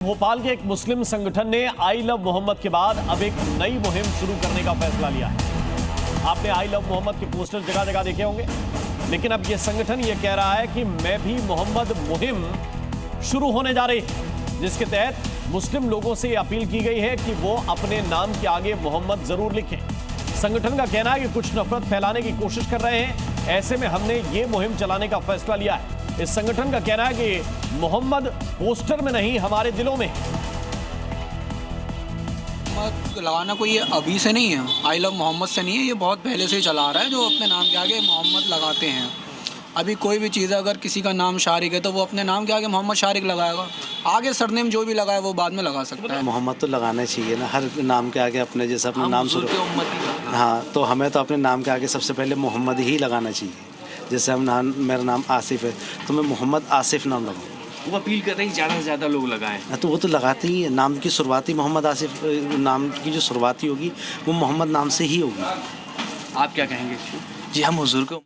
भोपाल के एक मुस्लिम संगठन ने आई लव मोहम्मद के बाद अब एक नई मुहिम शुरू करने का फैसला लिया है। आपने आई लव मोहम्मद के पोस्टर जगह जगह देखे होंगे, लेकिन अब यह संगठन यह कह रहा है कि मैं भी मोहम्मद मुहिम शुरू होने जा रही है, जिसके तहत मुस्लिम लोगों से अपील की गई है कि वो अपने नाम के आगे मोहम्मद जरूर लिखें। संगठन का कहना है कि कुछ नफरत फैलाने की कोशिश कर रहे हैं, ऐसे में हमने ये मुहिम चलाने का फैसला लिया है। इस संगठन का कहना है कि मोहम्मद पोस्टर में नहीं, हमारे दिलों में। लगाना कोई अभी से नहीं है, आई लव मोहम्मद से नहीं है, ये बहुत पहले से ही चला आ रहा है। जो अपने नाम के आगे मोहम्मद लगाते हैं, अभी कोई भी चीज़ है, अगर किसी का नाम शारिक है तो वो अपने नाम के आगे मोहम्मद शारिक लगाएगा, आगे सरनेम जो भी लगाए वो बाद में लगा सकता है। मोहम्मद तो लगाना चाहिए ना, हर नाम के आगे अपने जैसा अपना नाम शुरू। हाँ, तो हमें तो अपने नाम के आगे सबसे पहले मोहम्मद ही लगाना चाहिए। जैसे मेरा नाम आसिफ है तो मैं मोहम्मद आसिफ नाम लगाऊँ। वो अपील कर रहे हैं ज़्यादा से ज़्यादा लोग लगाएं। तो वो तो लगाते ही है, नाम की शुरुआती मोहम्मद आसिफ नाम की जो शुरुआती होगी वो मोहम्मद नाम से ही होगी। आप क्या कहेंगे? जी, हम हुजूर को।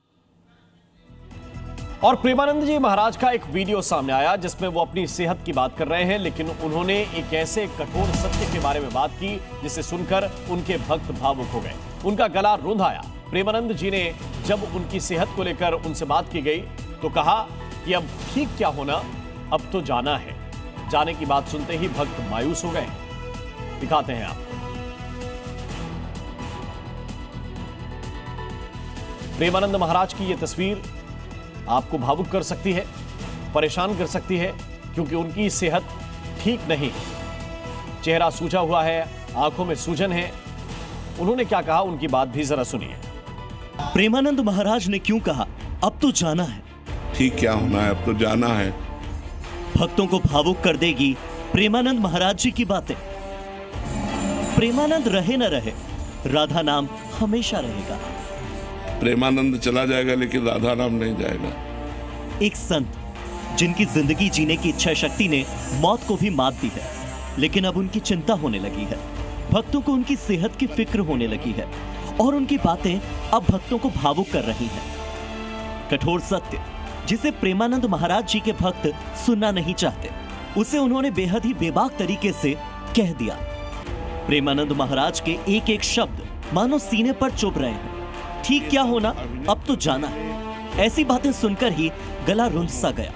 और प्रेमानंद जी महाराज का एक वीडियो सामने आया जिसमें वो अपनी सेहत की बात कर रहे हैं, लेकिन उन्होंने एक ऐसे कठोर सत्य के बारे में बात की जिसे सुनकर उनके भक्त भावुक हो गए, उनका गला रूंध आया। प्रेमानंद जी ने जब उनकी सेहत को लेकर उनसे बात की गई तो कहा कि अब ठीक क्या होना, अब तो जाना है। जाने की बात सुनते ही भक्त मायूस हो गए। दिखाते हैं आपको। प्रेमानंद महाराज की यह तस्वीर आपको भावुक कर सकती है, परेशान कर सकती है, क्योंकि उनकी सेहत ठीक नहीं। चेहरा सूजा हुआ है, आंखों में सूजन है। उन्होंने क्या कहा, उनकी बात भी जरा सुनिए। प्रेमानंद महाराज ने क्यों कहा अब तो जाना है? ठीक क्या होना है, अब तो जाना है। भक्तों को भावुक कर देगी प्रेमानंद महाराज जी की बातें। प्रेमानंद रहे न रहे, राधा नाम हमेशा रहेगा। प्रेमानंद चला जाएगा लेकिन राधा नाम नहीं जाएगा। एक संत जिनकी जिंदगी जीने की इच्छा शक्ति ने मौत को भी मात दी है, लेकिन अब उनकी चिंता होने लगी है। भक्तों को उनकी सेहत की फिक्र होने लगी है और उनकी बातें अब भक्तों को भावुक कर रही हैं। कठोर सत्य जिसे प्रेमानंद महाराज जी के भक्त सुनना नहीं चाहते, उसे उन्होंने बेहद ही बेबाक तरीके से कह दिया। प्रेमानंद महाराज के एक एक शब्द मानो सीने पर चुभ रहे हैं। ठीक क्या होना, अब तो जाना है। ऐसी बातें सुनकर ही गला रुंध सा गया।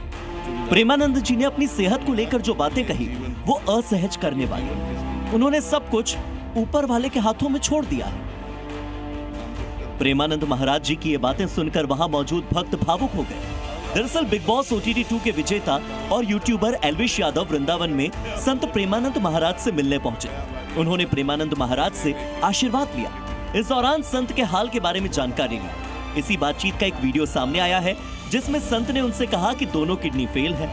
प्रेमानंद जी ने अपनी सेहत को लेकर जो बातें कही वो असहज करने वाली। उन्होंने सब कुछ ऊपर वाले के हाथों में छोड़ दिया है। प्रेमानंद महाराज जी की ये बातें सुनकर वहां मौजूद भक्त भावुक हो गए। दरअसल बिग बॉस OTT 2 के विजेता और यूट्यूबर एल्विश यादव वृंदावन में संत प्रेमानंद महाराज से मिलने पहुंचे। उन्होंने प्रेमानंद महाराज से आशीर्वाद लिया। इस दौरान संत के हाल के बारे में जानकारी ली। इसी बातचीत का एक वीडियो सामने आया है जिसमें संत ने उनसे कहा कि दोनों किडनी फेल है,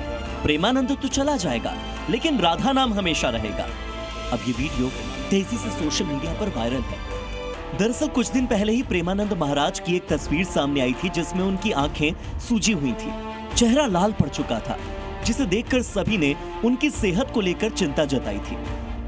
प्रेमानंद तो चला जाएगा लेकिन राधा नाम हमेशा रहेगा। अब ये वीडियो तेजी से सोशल मीडिया पर वायरल है। दरअसल कुछ दिन पहले ही प्रेमानंद महाराज की एक तस्वीर सामने आई थी जिसमें उनकी आंखें सूजी हुई थी, चेहरा लाल पड़ चुका था, जिसे देखकर सभी ने उनकी सेहत को लेकर चिंता जताई थी।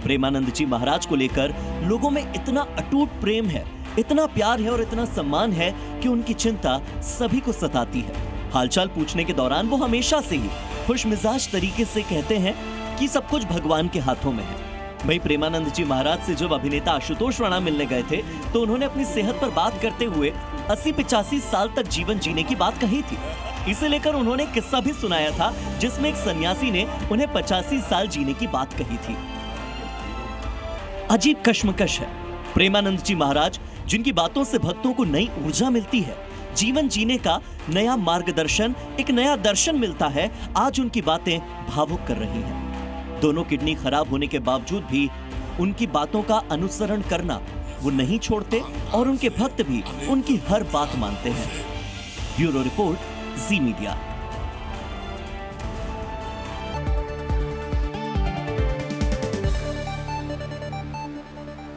प्रेमानंद जी महाराज को लेकर लोगों में इतना अटूट प्रेम है, इतना प्यार है और इतना सम्मान है कि उनकी चिंता सभी को सताती है। हालचाल पूछने के दौरान वो हमेशा से ही खुशमिजाज तरीके से कहते हैं कि सब कुछ भगवान के हाथों में है। वहीं प्रेमानंद जी महाराज से जब अभिनेता आशुतोष राणा मिलने गए थे तो उन्होंने अपनी सेहत पर बात करते हुए 80-85 साल तक जीवन जीने की बात कही थी। इसे लेकर उन्होंने किस्सा भी सुनाया था जिसमें एक सन्यासी ने उन्हें 85 साल जीने की बात कही थी। अजीब कश्मकश है। प्रेमानंद जी महाराज जिनकी बातों से भक्तों को नई ऊर्जा मिलती है, जीवन जीने का नया मार्गदर्शन, एक नया दर्शन मिलता है, आज उनकी बातें भावुक कर रही हैं। दोनों किडनी खराब होने के बावजूद भी उनकी बातों का अनुसरण करना वो नहीं छोड़ते और उनके भक्त भी उनकी हर बात मानते हैं। ब्यूरो रिपोर्ट, जी मीडिया।